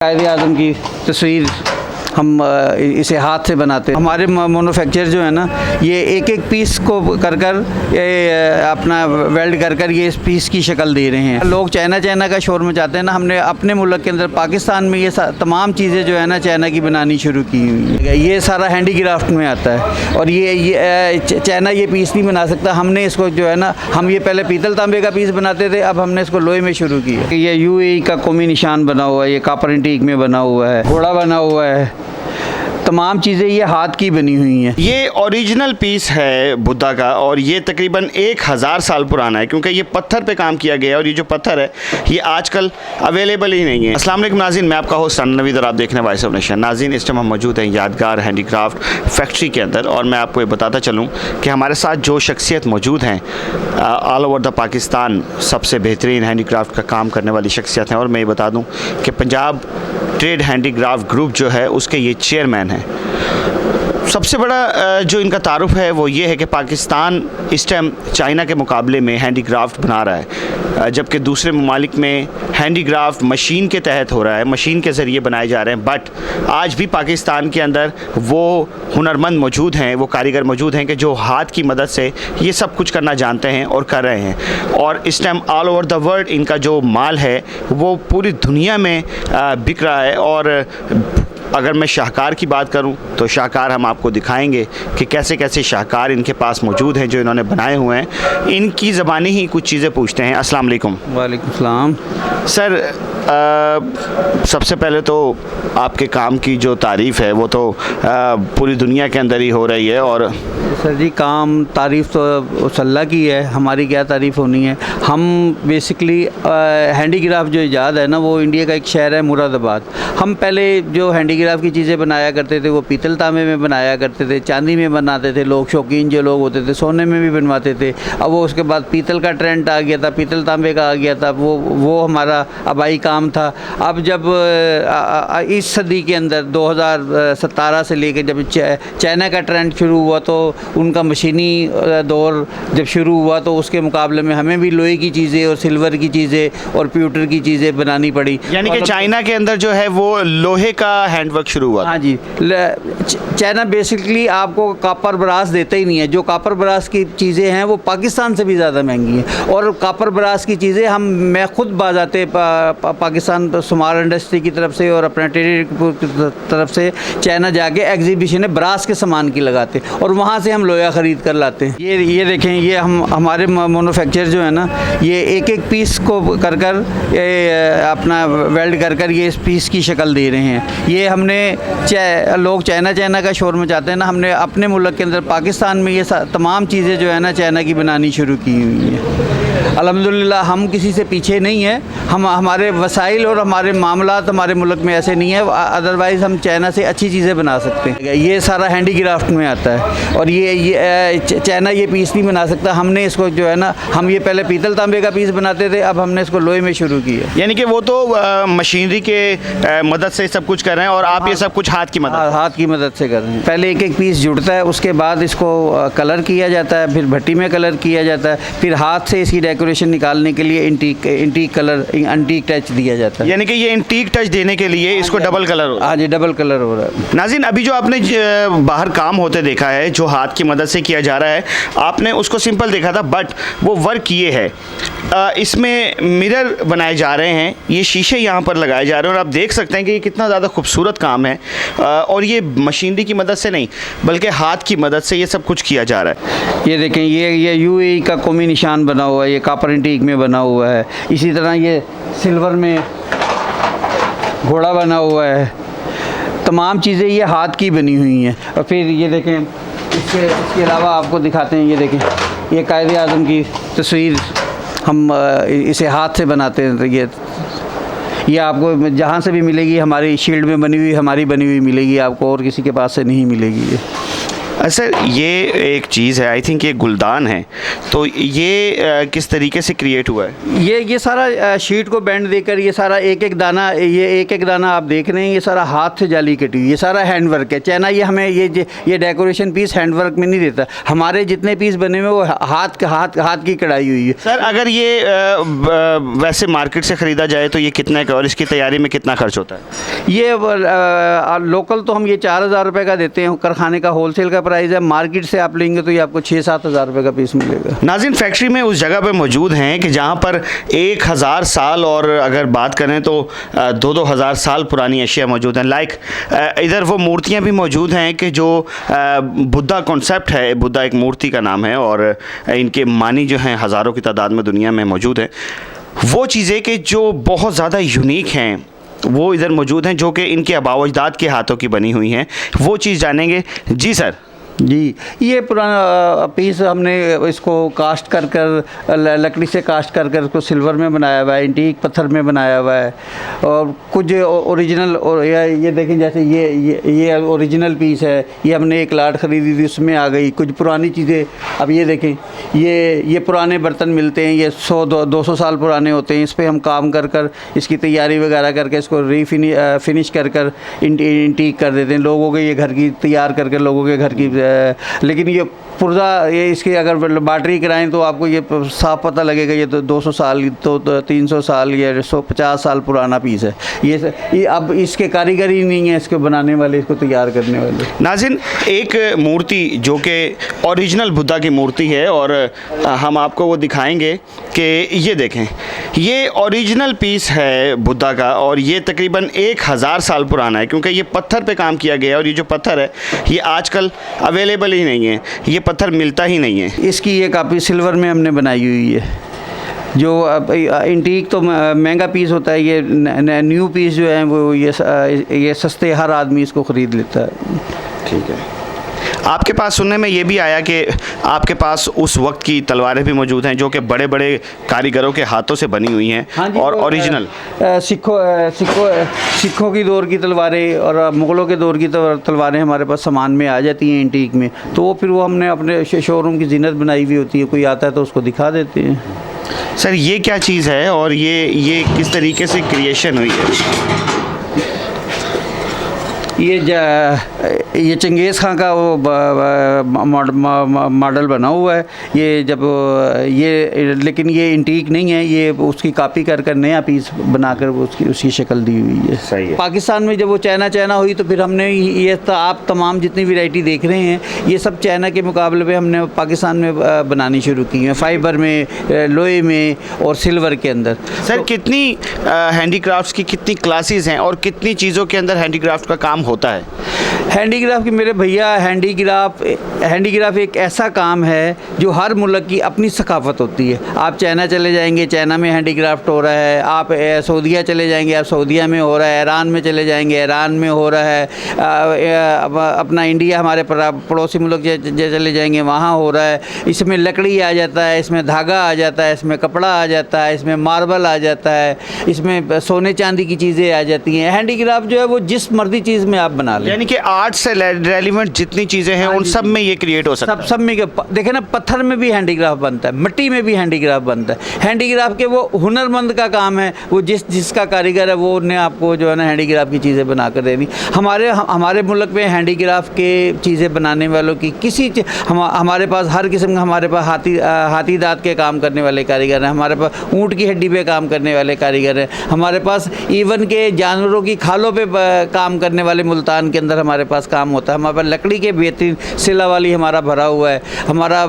कायदे आज़म की तस्वीर हम इसे हाथ से बनाते हैं। हमारे मैन्युफैक्चर जो है ना, ये एक एक पीस को कर ये अपना वेल्ड कर ये इस पीस की शक्ल दे रहे हैं। लोग चाइना का शोर मचाते हैं ना, हमने अपने मुल्क के अंदर पाकिस्तान में ये तमाम चीज़ें जो है ना चाइना की बनानी शुरू की हुई है। ये सारा हैंडीक्राफ्ट में आता है और ये चाइना ये पीस नहीं बना सकता। हमने इसको जो है ना, हम ये पहले पीतल तांबे का पीस बनाते थे, अब हमने इसको लोहे में शुरू किया। ये UAE का कौमी निशान बना हुआ है, ये कॉपर एंटीक में बना हुआ है, घोड़ा बना हुआ है, तमाम चीज़ें ये हाथ की बनी हुई हैं। ये ओरिजिनल पीस है बुद्धा का और ये तकरीबन 1000 साल पुराना है, क्योंकि ये पत्थर पे काम किया गया है और ये जो पत्थर है ये आजकल अवेलेबल ही नहीं है। अस्सलाम वालेकुम नाज़रीन, मैं आपका होस्ट नवीद और आप देख रहे हैं वॉइस ऑफ नेशन। नाज़रीन, इस टाइम हम मौजूद हैं यादगार हैंडीक्राफ्ट फैक्ट्री के अंदर और मैं आपको ये बताता चलूँ कि हमारे साथ जो शख्सियत मौजूद हैं ऑल ओवर द पाकिस्तान सबसे बेहतरीन हैंडीक्राफ्ट का काम करने वाली शख्सियत हैं। और मैं ये बता दूँ कि पंजाब ट्रेड हैंडीक्राफ्ट ग्रुप जो है उसके ये चेयरमैन हैं। सबसे बड़ा जो इनका तारुफ है वो ये है कि पाकिस्तान इस टाइम चाइना के मुकाबले में हैंडीक्राफ्ट बना रहा है, जबकि दूसरे ममालिक में हैंडीक्राफ्ट मशीन के तहत हो रहा है, मशीन के ज़रिए बनाए जा रहे हैं। बट आज भी पाकिस्तान के अंदर वो हुनरमंद मौजूद हैं, वो कारीगर मौजूद हैं कि जो हाथ की मदद से ये सब कुछ करना जानते हैं और कर रहे हैं। और इस time all over the world इनका जो माल है वो पूरी दुनिया में बिक रहा है। और अगर मैं शाहकार की बात करूं तो शाहकार हम आपको दिखाएंगे कि कैसे कैसे शाहकार इनके पास मौजूद हैं जो इन्होंने बनाए हुए हैं। इनकी ज़बानी ही कुछ चीज़ें पूछते हैं। अस्सलाम वालेकुम। वालेकुम सलाम। सर, सबसे पहले तो आपके काम की जो तारीफ़ है वो तो पूरी दुनिया के अंदर ही हो रही है। और सर जी, काम तारीफ़ तो अल्लाह की है, हमारी क्या तारीफ़ होनी है। हम बेसिकली हैंडीक्राफ्ट जो ईजाद है ना, वो इंडिया का एक शहर है मुरादाबाद। हम पहले जो हैंडीक्राफ्ट की चीज़ें बनाया करते थे वो पीतल तांबे में बनाया करते थे, चांदी में बनाते थे लोग, शौकीन जो लोग होते थे सोने में भी बनवाते थे। अब वो उसके बाद पीतल का ट्रेंड आ गया था, पीतल तांबे का आ गया था, वो हमारा आबाई काम था। अब जब इस सदी के अंदर 2017 से लेकर जब चाइना का ट्रेंड शुरू हुआ तो उनका मशीनी दौर जब शुरू हुआ तो उसके मुकाबले में हमें भी लोहे की चीज़ें और सिल्वर की चीज़ें और प्यूटर की चीज़ें बनानी पड़ी। यानी कि चाइना के अंदर जो है वो लोहे का हैंडवर्क शुरू हुआ। हाँ जी, चाइना बेसिकली आपको कॉपर ब्रास देता ही नहीं है। जो कॉपर ब्रास की चीज़ें हैं वो पाकिस्तान से भी ज़्यादा महंगी हैं। और कॉपर ब्रास की चीज़ें मैं खुद बाज़ाते पाकिस्तान सुमार इंडस्ट्री की तरफ से और अपने ट्रेड की तरफ से चाइना जाके एग्जीबिशन है ब्रास के सामान की लगाते और वहाँ से हम लोहा ख़रीद कर लाते हैं। ये देखें, ये हमारे मैन्युफैक्चर जो है ना, ये एक एक पीस को कर ये अपना वेल्ड कर ये इस पीस की शक्ल दे रहे हैं। ये हमने लोग चाइना का शोर मचाते हैं ना, हमने अपने मुल्क के अंदर पाकिस्तान में ये तमाम चीज़ें जो है ना चाइना की बनानी शुरू की हुई हैं। अल्हम्दुलिल्लाह हम किसी से पीछे नहीं हैं। हमारे वसाइल और हमारे मामलात हमारे मुल्क में ऐसे नहीं है, अदरवाइज़ हम चाइना से अच्छी चीज़ें बना सकते हैं। ये सारा हैंडीक्राफ्ट में आता है और ये चाइना ये पीस नहीं बना सकता। हमने इसको जो है ना, हम ये पहले पीतल तांबे का पीस बनाते थे, अब हमने इसको लोहे में शुरू किया। यानी कि वो तो मशीनरी के मदद से सब कुछ कर रहे हैं और आप ये सब कुछ हाथ की मदद से कर रहे हैं। पहले एक एक पीस जुड़ता है, उसके बाद इसको कलर किया जाता है, फिर भट्टी में कलर किया जाता है, फिर हाथ से इसकी डेकोरेशन निकालने के लिए एंटीक कलर, एंटीक टच दिया जाता है। यानी कि ये एंटीक टच देने के लिए इसको डबल कलर। हाँ जी, डबल कलर हो रहा है। नाज़रीन, अभी जो आपने बाहर काम होते देखा है जो हाथ की मदद से किया जा रहा है, आपने उसको सिंपल देखा था, बट वो वर्क ये है, इसमें मिरर बनाए जा रहे हैं, ये शीशे यहाँ पर लगाए जा रहे हैं और आप देख सकते हैं कि ये कितना ज़्यादा खूबसूरत काम है। और ये मशीनरी की मदद से नहीं बल्कि हाथ की मदद से ये सब कुछ किया जा रहा है। ये देखें, ये UAE का कौमी निशान बना हुआ है, ये कॉपर एंटीक में बना हुआ है। इसी तरह ये सिल्वर में घोड़ा बना हुआ है। तमाम चीज़ें ये हाथ की बनी हुई हैं। और फिर ये देखें, इसके अलावा आपको दिखाते हैं, ये देखें, ये कायदे आज़म की तस्वीर हम इसे हाथ से बनाते हैं। ये आपको जहाँ से भी मिलेगी, हमारी शील्ड में बनी हुई, हमारी बनी हुई मिलेगी आपको, और किसी के पास से नहीं मिलेगी। ये सर ये एक चीज़ है, आई थिंक ये गुलदान है, तो ये किस तरीके से क्रिएट हुआ है? ये सारा शीट को बेंड देकर ये सारा एक एक दाना आप देख रहे हैं, ये सारा हाथ से जाली कटी हुई, ये सारा हैंडवर्क है। चाइना ये हमें ये डेकोरेशन पीस हैंडवर्क में नहीं देता, हमारे जितने पीस बने हुए वो हाथ की कढ़ाई हुई है। सर अगर ये वैसे मार्केट से ख़रीदा जाए तो ये कितने का और इसकी तैयारी में कितना खर्च होता है? ये लोकल तो हम ये 4,000 रुपये का देते हैं, कारखाने का होलसेल का प्राइस है। मार्केट से आप लेंगे तो ये आपको 6-7 हज़ार रुपये का पीस मिलेगा। नाज़रीन, फैक्ट्री में उस जगह पे मौजूद हैं कि जहाँ पर 1000 साल और अगर बात करें तो 2-2 हज़ार साल पुरानी अशिया मौजूद हैं। लाइक इधर वो मूर्तियाँ भी मौजूद हैं कि जो बुद्धा कॉन्सेप्ट है, बुद्धा एक मूर्ति का नाम है और इनके मानी जो हैं हज़ारों की तादाद में दुनिया में मौजूद हैं। वो चीज़ें कि जो बहुत ज़्यादा यूनिक हैं वो इधर मौजूद हैं, जो कि इनके आबाओ अजदाद के हाथों की बनी हुई हैं। वो चीज़ जानेंगे। जी सर। जी, ये पुराना पीस हमने इसको कास्ट कर लकड़ी से कास्ट कर इसको सिल्वर में बनाया हुआ है, एंटीक पत्थर में बनाया हुआ है। और कुछ ओरिजिनल और ये देखें, जैसे ये ओरिजिनल पीस है, ये हमने एक लाट ख़रीदी थी उसमें आ गई। कुछ पुरानी चीज़ें, अब ये देखें, ये पुराने बर्तन मिलते हैं, ये 100-200 साल पुराने होते हैं। इस पर हम काम कर इसकी तैयारी वगैरह करके इसको फिनिश कर एंटीक कर देते हैं। लोगों के ये घर की तैयार करके लोगों के घर की, लेकिन ये पुर्जा, ये इसकी अगर बैटरी कराएं तो आपको ये साफ पता लगेगा ये तो 200 साल तो 300 साल या 150 साल पुराना पीस है। ये अब इसके कारीगर ही नहीं है इसको बनाने वाले, इसको तैयार करने वाले। नाज़रीन, एक मूर्ति जो कि ओरिजिनल बुद्धा की मूर्ति है और हम आपको वो दिखाएंगे कि ये देखें, ये ओरिजिनल पीस है बुद्धा का और ये तकरीबन 1000 साल पुराना है, क्योंकि ये पत्थर पे काम किया गया है और ये जो पत्थर है ये आजकल अवेलेबल ही नहीं है, ये पत्थर मिलता ही नहीं है। इसकी ये काफ़ी सिल्वर में हमने बनाई हुई है। जो एंटीक तो महंगा पीस होता है, ये न्यू पीस जो है वो ये सस्ते, हर आदमी इसको ख़रीद लेता है। ठीक है। आपके पास सुनने में ये भी आया कि आपके पास उस वक्त की तलवारें भी मौजूद हैं जो कि बड़े बड़े कारीगरों के हाथों से बनी हुई हैं। हाँ जी, और ओरिजिनल सिखों की दौर की तलवारें और मुग़लों के दौर की तलवारें हमारे पास सामान में आ जाती हैं एंटीक में, तो वो फिर वो हमने अपने शोरूम की जीनत बनाई हुई होती है। कोई आता है तो उसको दिखा देते हैं। सर ये क्या चीज़ है और ये किस तरीके से क्रिएशन हुई है? ये चंगेज़ खां का वो मॉडल बना हुआ है। लेकिन ये एंटीक नहीं है, ये उसकी कॉपी कर नया पीस बनाकर उसकी शक्ल दी हुई है। सही है। पाकिस्तान में जब वो चाइना हुई तो फिर हमने आप तमाम जितनी वैरायटी देख रहे हैं ये सब चाइना के मुकाबले पे हमने पाकिस्तान में बनानी शुरू की है, फाइबर में, लोहे में और सिल्वर के अंदर। सर कितनी हैंडीक्राफ्ट्स की कितनी क्लासेस हैं और कितनी चीज़ों के अंदर हैंडीक्राफ्ट का काम होता है? हैंडीक्राफ्ट की मेरे भैया, हैंडीक्राफ्ट एक ऐसा काम है जो हर मुल्क की अपनी सकाफ़त होती है। आप चाइना चले जाएंगे, चाइना में हैंडीक्राफ्ट हो रहा है। आप सऊदीया चले जाएंगे, आप सऊदीया में हो रहा है। ईरान में चले जाएंगे, ईरान में हो रहा है। अपना इंडिया, हमारे पड़ोसी मुल्क चले जाएंगे, वहाँ हो रहा है। इसमें लकड़ी आ जाता है, इसमें धागा आ जाता है, इसमें कपड़ा आ जाता है, इसमें मार्बल आ जाता है, इसमें सोने चांदी की चीज़ें आ जाती हैं। हैंडीक्राफ्ट जो है वो जिस मर्जी चीज़ में आप बना लें, यानी कि आर्ट से रेलिवेंट जितनी चीज़ें हैं उन सब में ये क्रिएट हो सकता है। सब में देखें ना, पत्थर में भी हैंडीक्राफ्ट बनता है, मिट्टी में भी हैंडीक्राफ्ट बनता है। हैंडीक्राफ्ट के वो हुनरमंद का काम है, वो जिसका कारीगर है वो ने आपको जो है ना हैंडीक्राफ्ट की चीज़ें बना कर देनी। हमारे मुल्क में हैंडीक्राफ्ट के चीज़ें बनाने वालों की हमारे पास हर किस्म का, हमारे पास हाथी दांत के काम करने वाले कारीगर हैं, हमारे पास ऊँट की हड्डी पे काम करने वाले कारीगर हैं, हमारे पास इवन के जानवरों की खालों पे काम करने वाले, मुल्तान के अंदर हमारे पास काम होता है। हमारे पास लकड़ी के बेहतरीन सिला वाली हमारा भरा हुआ है, हमारा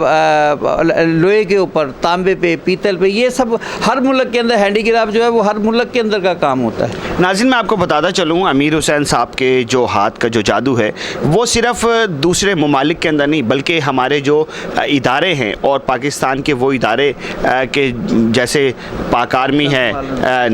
लोहे के ऊपर, तांबे पे, पीतल पे, ये सब हर मुल्क के अंदर हैंडीक्राफ्ट जो है वो हर मुल्क के अंदर का काम होता है। नाज़रीन, मैं आपको बताता चलूँ, अमीर हुसैन साहब के जो हाथ का जो जादू है वो सिर्फ दूसरे ममालिक के अंदर नहीं बल्कि हमारे जो इदारे हैं और पाकिस्तान के वो इदारे के जैसे पाक आर्मी है,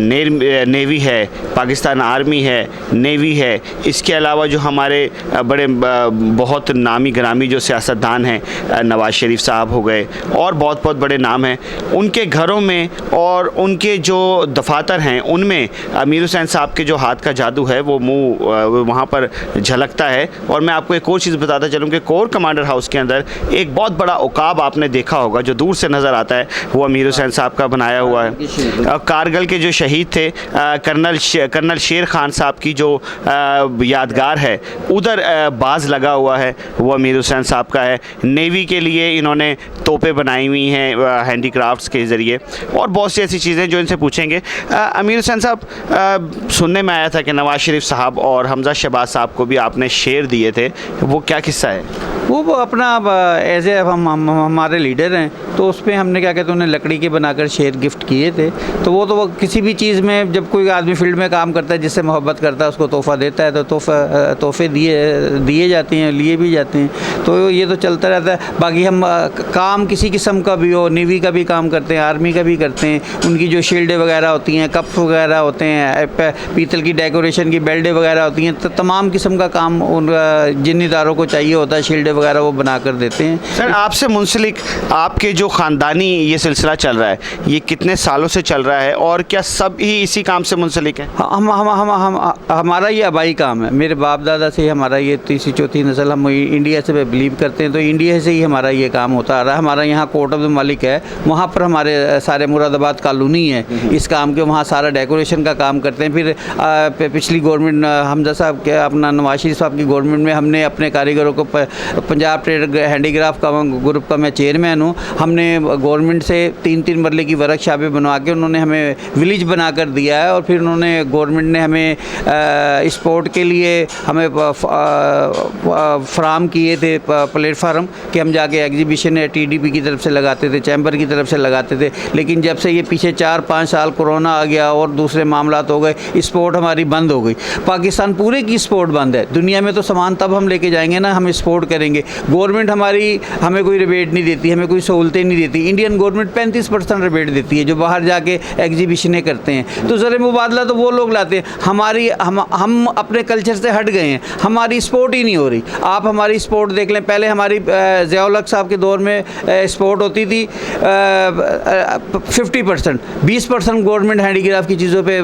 नेवी है, पाकिस्तान आर्मी है, नेवी है, इसके अलावा जो हमारे बड़े बहुत नामी ग्रामी जो सियासतदान हैं, नवाज़ शरीफ साहब हो गए और बहुत बहुत बड़े नाम हैं, उनके घरों में और उनके जो दफातर हैं उनमें अमीर हुसैन साहब के जो हाथ का जादू है वो मुँह वहाँ पर झलकता है। और मैं आपको एक और चीज़ बताता चलूँ कि कोर कमांडर हाउस के अंदर एक बहुत बड़ा उकाब आपने देखा होगा जो दूर से नज़र आता है, वो अमीर हुसैन साहब का बनाया हुआ है। कारगिल के जो शहीद थे कर्नल शेर खान साहब की जो यादगार है उधर बाज लगा हुआ है, वो अमीर हुसैन साहब का है। नेवी के लिए इन्होंने तोपें बनाई हुई हैं हैंडीक्राफ्ट्स के ज़रिए और बहुत सी ऐसी चीज़ें जो इनसे पूछेंगे। अमीर हुसैन साहब, सुनने में आया था कि नवाज़ शरीफ साहब और हमजा शहबाज साहब को भी आपने शेर दिए थे, वो क्या किस्सा है? वो अपना एज ए हमारे लीडर हैं तो उस पर हमने क्या कहते हैं उन्हें लकड़ी के बनाकर शेर गिफ्ट किए थे। तो वो किसी भी चीज़ में जब कोई आदमी फील्ड में काम करता है जिससे मोहब्बत करता है उसको तोहफ़ा देता है तो तोहफ़े दिए जाते हैं, लिए भी जाते हैं। तो ये तो चलता रहता है। बाकी हम काम किसी किस्म का भी हो, नेवी का भी काम करते हैं, आर्मी का भी करते हैं, उनकी जो शील्डें वगैरह होती हैं, कप वगैरह होते हैं, पीतल की डेकोरेशन की बेल्टें वगैरह होती हैं, तो तमाम किस्म का काम उन जिन इदारों को चाहिए होता है शील्डें वगैरह वो बना कर देते हैं। सर, आपसे मुंसलिक आपके जो ख़ानदानी ये सिलसिला चल रहा है, ये कितने सालों से चल रहा है और क्या सब ही इसी काम से मुंसलिक है? हमारा ये आबाई काम है, मेरे बाप दादा से हमारा ये तीसरी चौथी नस्ल, हम इंडिया से बिलीव करते हैं तो इंडिया से ही हमारा ये काम होता आ रहा है। हमारा यहाँ कोर्ट ऑफ द मालिक है, वहाँ पर हमारे सारे मुरादाबाद कॉलोनी है इस काम के, वहाँ सारा डेकोरेशन का काम करते हैं। फिर पिछली गवर्नमेंट हमजा साहब के अपना नवाज शरीफ साहब की गवर्नमेंट में हमने अपने कारीगरों को पंजाब ट्रेड हैंडीक्राफ्ट का ग्रुप का मैं चेयरमैन हूँ, हमने गवर्नमेंट से 3-3 मरले की वर्कशॉपें बनवा के उन्होंने हमें विलेज बना कर दिया है। और फिर उन्होंने गवर्नमेंट ने हमें स्पोर्ट के लिए हमें फ्राहम किए थे प्लेटफार्म कि हम जाके एग्जीबिशन TDP की तरफ से लगाते थे, चैम्बर की तरफ से लगाते थे। लेकिन जब से ये पीछे 4-5 साल कोरोना आ गया और दूसरे मामलात हो गए, स्पोर्ट हमारी बंद हो गई। पाकिस्तान पूरे की स्पोर्ट बंद है। दुनिया में तो सामान तब हम लेके जाएंगे ना, हम स्पोर्ट करेंगे। गवर्नमेंट हमारी हमें कोई रिबेट नहीं देती, हमें कोई सहूलतें नहीं देती। इंडियन गवर्नमेंट 35% रिबेट देती है जो बाहर जाके एग्जीबिशनें करते हैं। तो ज़र मुबादला तो वो लोग लाते हैं, हम अपने कल्चर से हट गए हैं, हमारी स्पोर्ट ही नहीं हो रही। आप हमारी स्पोर्ट देख लें, पहले हमारी ज़ियाउल-हक साहब के दौर में स्पोर्ट होती थी 50%, 20% गवर्नमेंट हैंडीक्राफ्ट की चीज़ों पे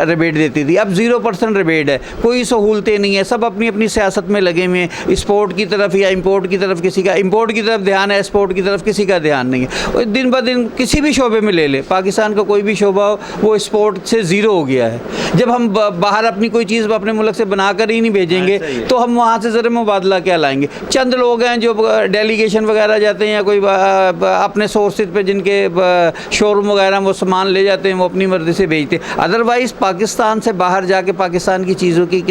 रिबेट देती थी। अब 0% रिबेट है, कोई सहूलतें नहीं है, सब अपनी अपनी सियासत में लगे हुए हैं। स्पोर्ट की तरफ या इंपोर्ट की तरफ किसी का इंपोर्ट की तरफ ध्यान है, स्पोर्ट की तरफ किसी का ध्यान नहीं है। दिन ब दिन किसी भी शोबे में ले ले, पाकिस्तान का कोई भी शोबा हो वो स्पोर्ट से ज़ीरो हो गया है। जब हम बाहर अपनी कोई चीज़ अपने मुल्क से बना कर ही नहीं भेजेंगे तो हम वहाँ से ज़र मुबादला क्या लाएंगे? चंद लोग हैं जो डेलीगेशन वगैरह जाते हैं या कोई अपने सोर्सेज पे जिनके शोरूम वगैरह वो सामान ले जाते हैं, वो अपनी मर्ज़ी से बेचते हैं। अदरवाइज़ पाकिस्तान से बाहर जाके पाकिस्तान की चीज़ों की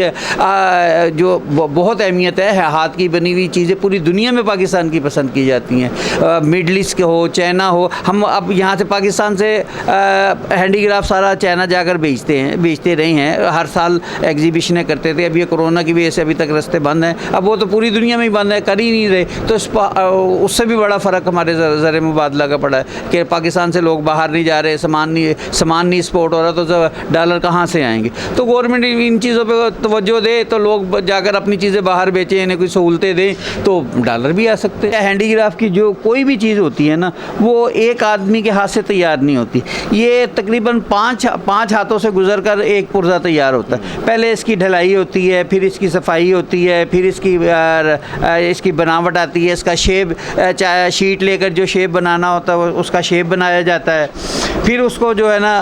जो बहुत अहमियत है, हाथ की बनी हुई चीज़ें पूरी दुनिया में पाकिस्तान की पसंद की जाती हैं। मिडल ईस्ट के हो, चाइना हो, हम अब यहाँ से पाकिस्तान से हैंडीक्राफ्ट सारा चाइना जाकर बेचते रहे हैं। हर साल एग्जीबिशनें करते थे। अब ये कोरोना की वजह से अभी तक रास्ते बंद हैं, अब वो तो पूरी दुनिया में ही बंद है, कर ही नहीं रहे। तो उससे भी बड़ा फ़र्क हमारे ज़र मुबादला का पड़ा है कि पाकिस्तान से लोग बाहर नहीं जा रहे, सामान नहीं एक्सपोर्ट हो रहा, तो डॉलर कहाँ से आएंगे? तो गवर्नमेंट इन चीज़ों पर तवज्जो दे तो लोग जाकर अपनी चीज़ें बाहर बेचें, इन्हें कोई सहूलतें दें तो डॉलर भी आ सकते हैं। हैंडीक्राफ्ट की जो कोई भी चीज़ होती है ना, वो एक आदमी के हाथ से तैयार नहीं होती। ये तकरीबन पाँच हाथों से गुजर कर एक पुर्जा तैयार होता है। पहले इसकी ढलाई होती है, फिर इसकी सफाई होती है, फिर इसकी बनावट आती है, इसका शेप, चाहे शीट लेकर जो शेप बनाना होता है उसका शेप बनाया जाता है, फिर उसको जो है ना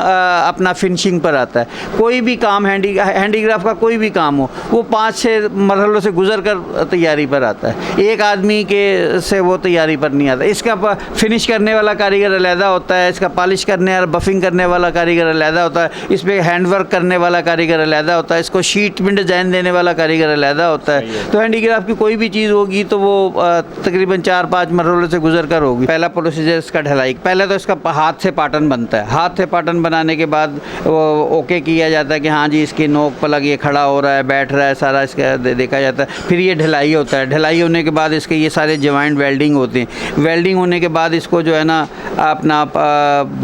अपना फिनिशिंग पर आता है। कोई भी काम हैंडीक्राफ्ट का कोई भी काम हो वो 5-6 मरहलों से गुजर कर तैयारी पर आता है। एक आदमी के से वो तैयारी पर नहीं आता। इसका फिनिश करने वाला कारीगर अलहदा होता है, इसका पॉलिश करने और बफिंग करने वाला कारीगर अलहदा होता है, इस पर हैंडवर्क करने वाला कारीगर अलहदा होता है, इसको शीट में डिज़ाइन देने वाला कारीगर अलहदा होता है। तो हैंडीक्राफ्ट की कोई भी चीज़ होगी तो वो तकरीबन 4-5 मरहलों से गुजर कर होगी। पहला प्रोसीजर इसका ढलाई, पहले तो इसका हाथ से पाटन बनता है। हाथ से पाटन बनाने के बाद वो ओके किया जाता है कि हाँ जी इसकी नोक पलग ये खड़ा हो रहा है, बैठ रहा है, सारा इसका देखा जाता है। फिर ये ढलाई होता है। ढलाई होने होने के बाद इसके ये सारे जॉइंट वेल्डिंग होते हैं। वेल्डिंग होने के बाद इसको जो है ना अपना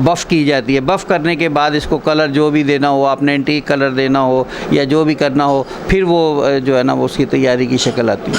बफ़ की जाती है। बफ़ करने के बाद इसको कलर जो भी देना हो, आपने एंटीक कलर देना हो या जो भी करना हो, फिर वो जो है ना वो उसकी तैयारी की शक्ल आती है।